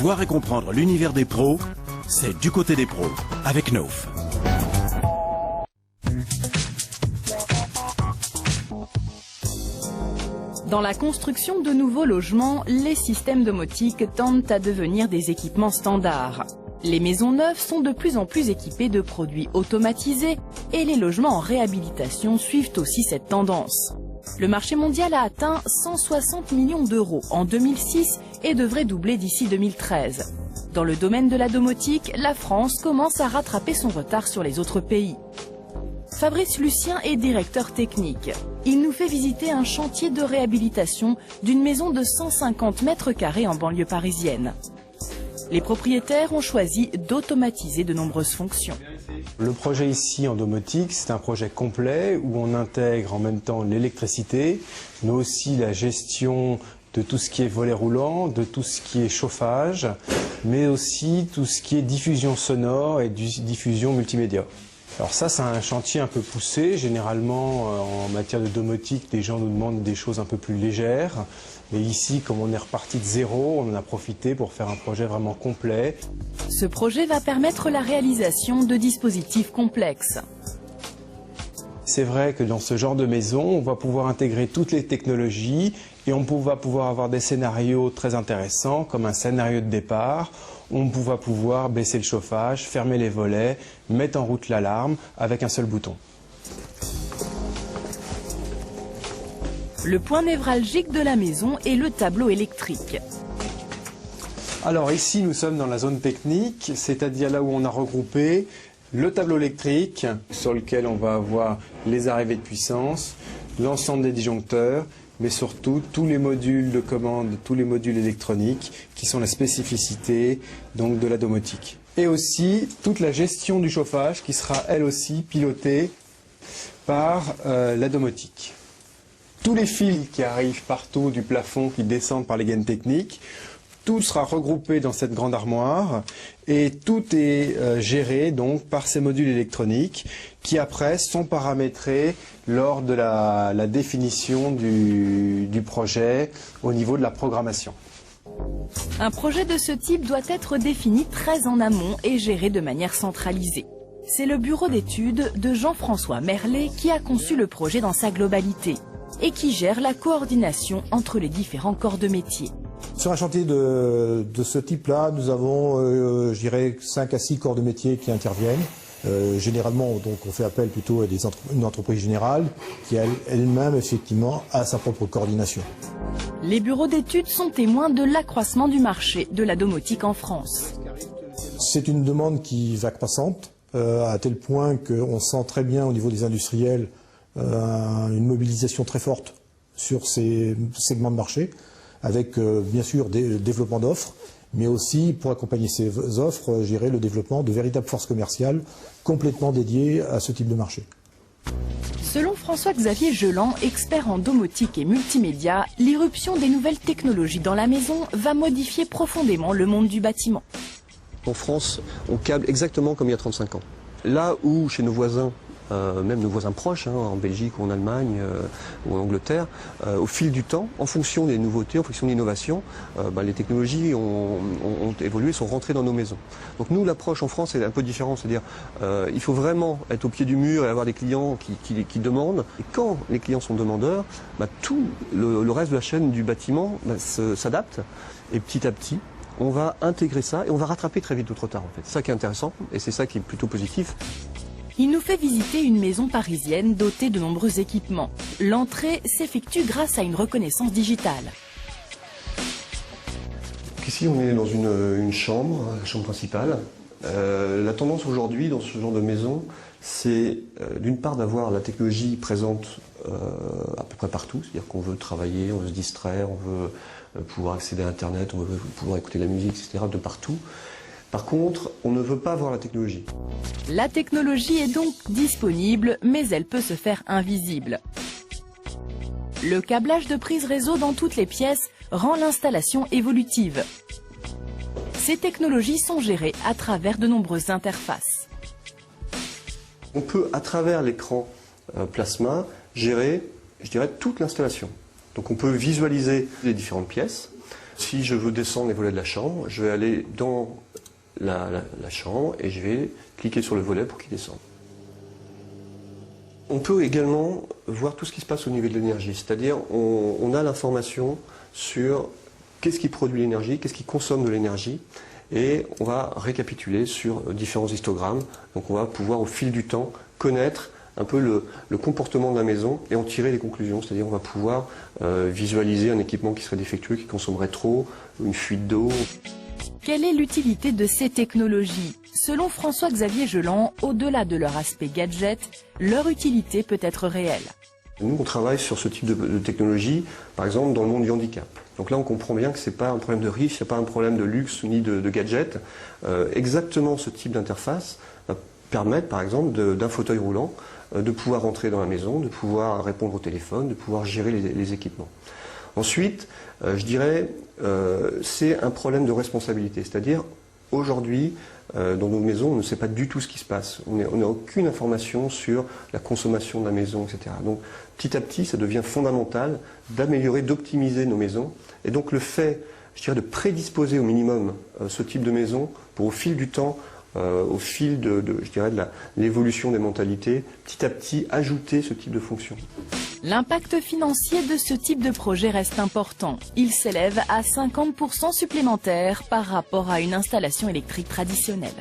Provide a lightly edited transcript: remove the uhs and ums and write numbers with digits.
Voir et comprendre l'univers des pros, c'est du côté des pros, avec Nauf. Dans la construction de nouveaux logements, les systèmes domotiques tendent à devenir des équipements standards. Les maisons neuves sont de plus en plus équipées de produits automatisés et les logements en réhabilitation suivent aussi cette tendance. Le marché mondial a atteint 160 millions d'euros en 2006 et devrait doubler d'ici 2013. Dans le domaine de la domotique, la France commence à rattraper son retard sur les autres pays. Fabrice Lucien est directeur technique. Il nous fait visiter un chantier de réhabilitation d'une maison de 150 mètres carrés en banlieue parisienne. Les propriétaires ont choisi d'automatiser de nombreuses fonctions. Le projet ici en domotique, c'est un projet complet où on intègre en même temps l'électricité, mais aussi la gestion de tout ce qui est volet roulant, de tout ce qui est chauffage, mais aussi tout ce qui est diffusion sonore et diffusion multimédia. Alors ça, c'est un chantier un peu poussé. Généralement, en matière de domotique, les gens nous demandent des choses un peu plus légères. Mais ici, comme on est reparti de zéro, on en a profité pour faire un projet vraiment complet. Ce projet va permettre la réalisation de dispositifs complexes. C'est vrai que dans ce genre de maison, on va pouvoir intégrer toutes les technologies et on va pouvoir avoir des scénarios très intéressants, comme un scénario de départ. On va pouvoir baisser le chauffage, fermer les volets, mettre en route l'alarme avec un seul bouton. Le point névralgique de la maison est le tableau électrique. Alors ici, nous sommes dans la zone technique, c'est-à-dire là où on a regroupé le tableau électrique sur lequel on va avoir les arrivées de puissance, l'ensemble des disjoncteurs, mais surtout tous les modules de commande, tous les modules électroniques qui sont la spécificité donc, de la domotique. Et aussi toute la gestion du chauffage qui sera elle aussi pilotée par la domotique. Tous les fils qui arrivent partout du plafond, qui descendent par les gaines techniques, tout sera regroupé dans cette grande armoire et tout est géré donc par ces modules électroniques qui après sont paramétrés lors de la définition du projet au niveau de la programmation. Un projet de ce type doit être défini très en amont et géré de manière centralisée. C'est le bureau d'études de Jean-François Merlet qui a conçu le projet dans sa globalité et qui gère la coordination entre les différents corps de métier. Sur un chantier de ce type-là, nous avons, je dirais, 5 à 6 corps de métier qui interviennent. Généralement, donc, on fait appel plutôt à une entreprise générale qui elle-même, effectivement, a sa propre coordination. Les bureaux d'études sont témoins de l'accroissement du marché de la domotique en France. C'est une demande qui va croissante, à tel point qu'on sent très bien au niveau des industriels une mobilisation très forte sur ces segments de marché, avec bien sûr des développements d'offres, mais aussi pour accompagner ces offres, gérer le développement de véritables forces commerciales complètement dédiées à ce type de marché. Selon François-Xavier Geland, expert en domotique et multimédia, l'irruption des nouvelles technologies dans la maison va modifier profondément le monde du bâtiment. En France, on câble exactement comme il y a 35 ans. Là où chez nos voisins, même nos voisins proches, en Belgique ou en Allemagne ou en Angleterre, au fil du temps, en fonction des nouveautés, en fonction de l'innovation, les technologies ont évolué, sont rentrées dans nos maisons. Donc nous, l'approche en France est un peu différente, c'est-à-dire il faut vraiment être au pied du mur et avoir des clients qui demandent. Et quand les clients sont demandeurs, tout le reste de la chaîne du bâtiment s'adapte et petit à petit, on va intégrer ça et on va rattraper très vite d'autres retards en fait. C'est ça qui est intéressant et c'est ça qui est plutôt positif. Il nous fait visiter une maison parisienne dotée de nombreux équipements. L'entrée s'effectue grâce à une reconnaissance digitale. Ici, on est dans une chambre, la chambre principale. La tendance aujourd'hui dans ce genre de maison, c'est d'une part d'avoir la technologie présente à peu près partout, c'est-à-dire qu'on veut travailler, on veut se distraire, on veut pouvoir accéder à Internet, on veut pouvoir écouter la musique, etc. de partout. Par contre, on ne veut pas voir la technologie. La technologie est donc disponible, mais elle peut se faire invisible. Le câblage de prise réseau dans toutes les pièces rend l'installation évolutive. Ces technologies sont gérées à travers de nombreuses interfaces. On peut, à travers l'écran plasma, gérer, je dirais, toute l'installation. Donc on peut visualiser les différentes pièces. Si je veux descendre les volets de la chambre, je vais aller dans la chambre et je vais cliquer sur le volet pour qu'il descende. On peut également voir tout ce qui se passe au niveau de l'énergie, c'est-à-dire on a l'information sur qu'est-ce qui produit l'énergie, qu'est-ce qui consomme de l'énergie, et on va récapituler sur différents histogrammes. Donc on va pouvoir au fil du temps connaître un peu le comportement de la maison et en tirer les conclusions, c'est-à-dire on va pouvoir visualiser un équipement qui serait défectueux, qui consommerait trop, une fuite d'eau. Quelle est l'utilité de ces technologies? Selon François-Xavier Geland, au-delà de leur aspect gadget, leur utilité peut être réelle. Nous, on travaille sur ce type de technologie, par exemple, dans le monde du handicap. Donc là, on comprend bien que ce n'est pas un problème de riche, ce n'est pas un problème de luxe ni de gadget. Exactement ce type d'interface va permettre, par exemple, d'un fauteuil roulant, de pouvoir entrer dans la maison, de pouvoir répondre au téléphone, de pouvoir gérer les équipements. Ensuite, je dirais, c'est un problème de responsabilité. C'est-à-dire, aujourd'hui, dans nos maisons, on ne sait pas du tout ce qui se passe. On n'a aucune information sur la consommation de la maison, etc. Donc, petit à petit, ça devient fondamental d'améliorer, d'optimiser nos maisons. Et donc, le fait, je dirais, de prédisposer au minimum ce type de maison pour, au fil du temps, au fil de l'évolution des mentalités, petit à petit, ajouter ce type de fonction. L'impact financier de ce type de projet reste important. Il s'élève à 50% supplémentaires par rapport à une installation électrique traditionnelle.